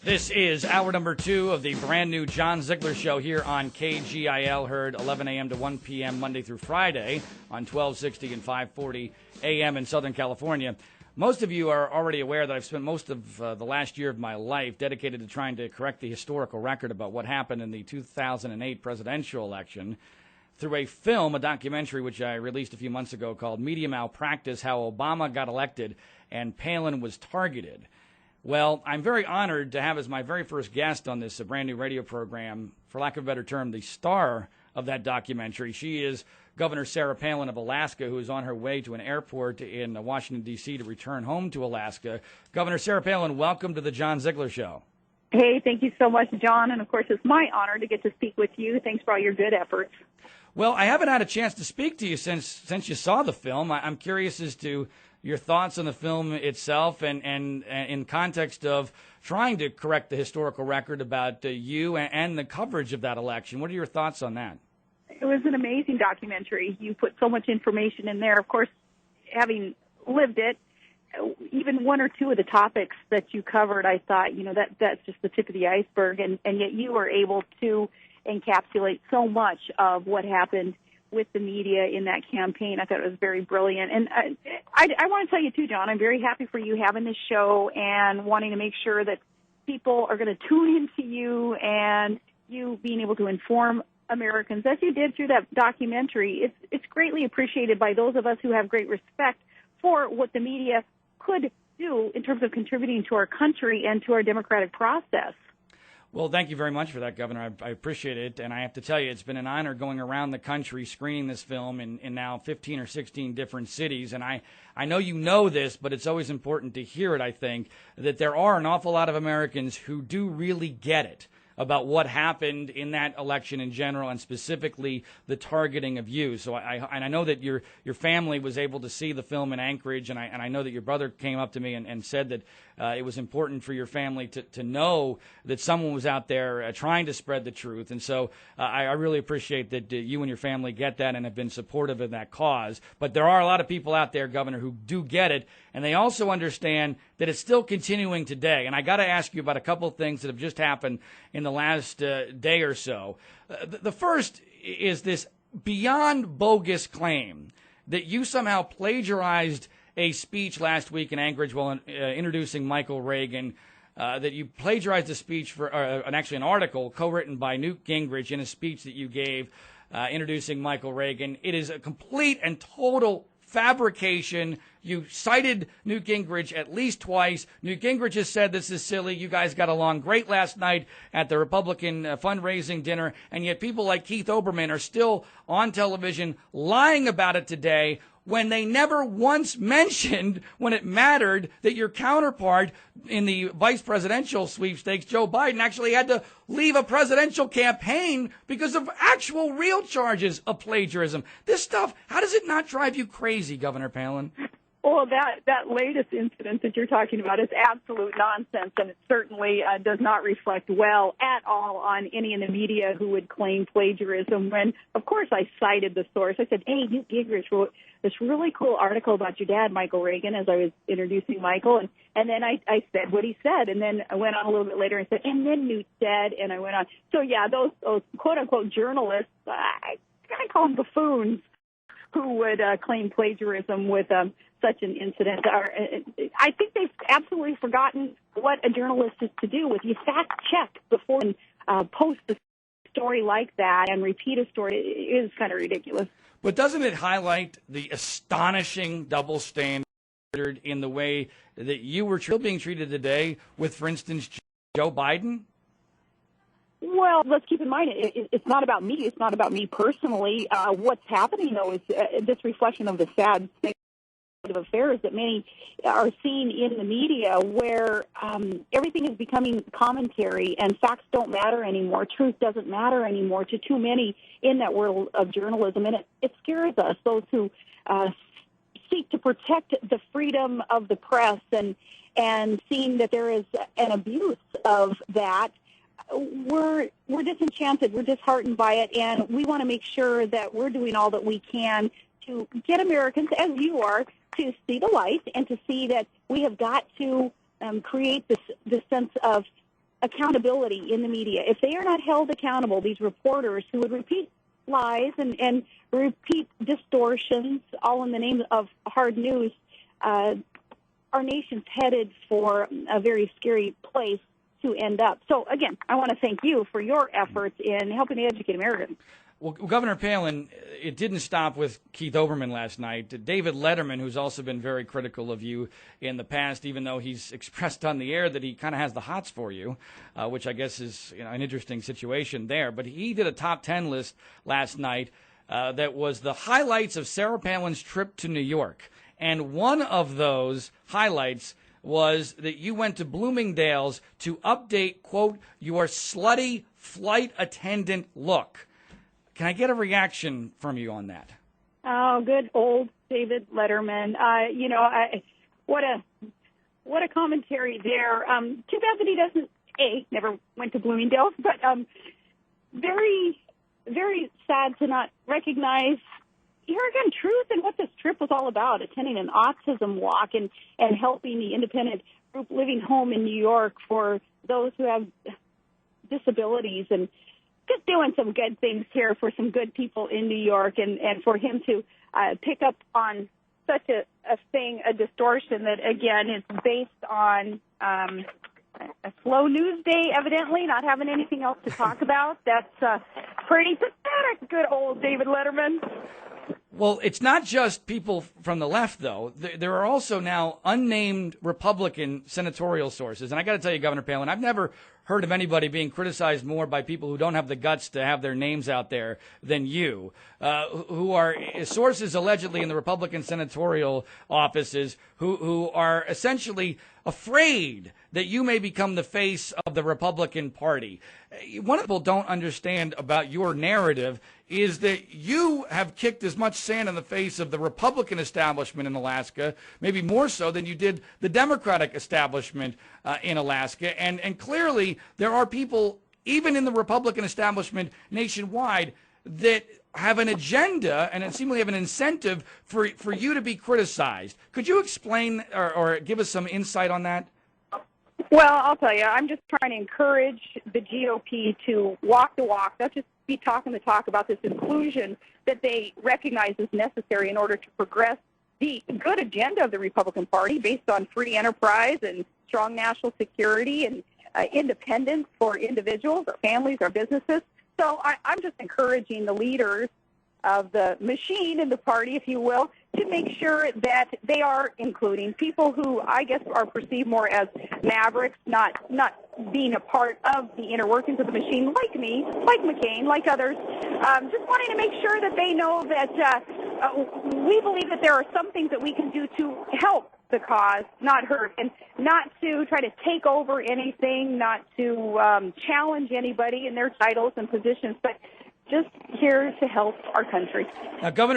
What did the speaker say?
This is hour number 2 of the brand new John Ziegler Show here on KGIL, heard 11 a.m. to 1 p.m. Monday through Friday on 1260 and 540 a.m. in Southern California. Most of you are already aware that I've spent most of the last year of my life dedicated to trying to correct the historical record about what happened in the 2008 presidential election through a film, a documentary, which I released a few months ago called Media Malpractice: How Obama Got Elected and Palin Was Targeted. Well, I'm very honored to have as my very first guest on this brand new radio program, for lack of a better term, the star of that documentary. She is Governor Sarah Palin of Alaska, who is on her way to an airport in Washington, D.C. to return home to Alaska. Governor Sarah Palin, welcome to the John Ziegler Show. Hey, thank you so much, John. And, of course, it's my honor to get to speak with you. Thanks for all your good efforts. Well, I haven't had a chance to speak to you since you saw the film. I'm curious as to your thoughts on the film itself and in context of trying to correct the historical record about you and the coverage of that election. What are your thoughts on that? It was an amazing documentary. You put so much information in there. Of course, having lived it, even one or two of the topics that you covered, I thought, that's just the tip of the iceberg. And yet you were able to encapsulate so much of what happened with the media in that campaign. I thought it was very brilliant. And I want to tell you, too, John, I'm very happy for you having this show and wanting to make sure that people are going to tune into you and you being able to inform Americans, as you did through that documentary. It's greatly appreciated by those of us who have great respect for what the media could do in terms of contributing to our country and to our democratic process. Well, thank you very much for that, Governor. I appreciate it. And I have to tell you, it's been an honor going around the country screening this film in now 15 or 16 different cities. And I know you know this, but it's always important to hear it, I think, that there are an awful lot of Americans who do really get it about what happened in that election in general, and specifically the targeting of you. So I know that your family was able to see the film in Anchorage, and I know that your brother came up to me and said that it was important for your family to know that someone was out there trying to spread the truth. And so I really appreciate that you and your family get that and have been supportive of that cause. But there are a lot of people out there, Governor, who do get it, and they also understand that it's still continuing today. And I got to ask you about a couple of things that have just happened in the last day or so. The first is this beyond bogus claim that you somehow plagiarized a speech last week in Anchorage while introducing Michael Reagan, that you plagiarized a speech for actually an article co-written by Newt Gingrich in a speech that you gave introducing Michael Reagan. It is a complete and total fabrication. You cited Newt Gingrich at least twice. Newt Gingrich has said this is silly. You guys got along great last night at the Republican fundraising dinner, and yet people like Keith Olbermann are still on television lying about it today, when they never once mentioned, when it mattered, that your counterpart in the vice presidential sweepstakes, Joe Biden, actually had to leave a presidential campaign because of actual real charges of plagiarism. This stuff, how does it not drive you crazy, Governor Palin? Well, that latest incident that you're talking about is absolute nonsense, and it certainly does not reflect well at all on any in the media who would claim plagiarism. When, of course, I cited the source. I said, hey, Newt Gingrich wrote this really cool article about your dad, Michael Reagan, as I was introducing Michael, and then I said what he said, and then I went on a little bit later and said, and then Newt said, and I went on. So, yeah, those quote-unquote journalists, I kind of call them buffoons, who would claim plagiarism with such an incident. I think they've absolutely forgotten what a journalist is to do. If you fact check before and post a story like that and repeat a story, it is kind of ridiculous. But doesn't it highlight the astonishing double standard in the way that you were still being treated today with, for instance, Joe Biden? Well, let's keep in mind, it's not about me. It's not about me personally. What's happening, though, is this reflection of the sad state of affairs that many are seeing in the media, where everything is becoming commentary and facts don't matter anymore. Truth doesn't matter anymore to too many in that world of journalism. And it scares us, those who seek to protect the freedom of the press, and seeing that there is an abuse of that. We're disenchanted, we're disheartened by it, and we want to make sure that we're doing all that we can to get Americans, as you are, to see the light and to see that we have got to create this sense of accountability in the media. If they are not held accountable, these reporters who would repeat lies and repeat distortions, all in the name of hard news, our nation's headed for a very scary place to end up. So, again, I want to thank you for your efforts in helping to educate Americans. Well, Governor Palin, it didn't stop with Keith Olbermann last night. David Letterman, who's also been very critical of you in the past, even though he's expressed on the air that he kind of has the hots for you, which I guess is an interesting situation there. But he did a top 10 list last night that was the highlights of Sarah Palin's trip to New York. And one of those highlights was that you went to Bloomingdale's to update, quote, your slutty flight attendant look. Can I get a reaction from you on that? Oh, good old David Letterman. What a commentary there. Too bad that he doesn't, never went to Bloomingdale's, but very, very sad to not recognize here again truth and what this trip was all about, attending an autism walk and helping the independent group living home in New York for those who have disabilities, and just doing some good things here for some good people in New York, and for him to pick up on such a thing, a distortion that, again, is based on a slow news day, evidently, not having anything else to talk about. That's pretty pathetic, good old David Letterman. Well, it's not just people from the left, though. There are also now unnamed Republican senatorial sources. And I got to tell you, Governor Palin, I've never heard of anybody being criticized more by people who don't have the guts to have their names out there than you, who are sources allegedly in the Republican senatorial offices who are essentially afraid that you may become the face of the Republican Party. One of the people don't understand about your narrative is that you have kicked as much sand in the face of the Republican establishment in Alaska, maybe more so than you did the Democratic establishment in Alaska. And clearly there are people, even in the Republican establishment nationwide, that have an agenda and seemingly have an incentive for you to be criticized. Could you explain or give us some insight on that? Well, I'll tell you, I'm just trying to encourage the GOP to walk the walk, not just be talking the talk about this inclusion that they recognize is necessary in order to progress the good agenda of the Republican Party based on free enterprise and strong national security and independence for individuals, our families, our businesses. So I'm just encouraging the leaders of the machine in the party, if you will, to make sure that they are including people who I guess are perceived more as mavericks, not being a part of the inner workings of the machine, like me, like McCain, like others. Just wanting to make sure that they know that we believe that there are some things that we can do to help the cause, not hurt, and not to try to take over anything, not to challenge anybody in their titles and positions, but just here to help our country. Now, Governor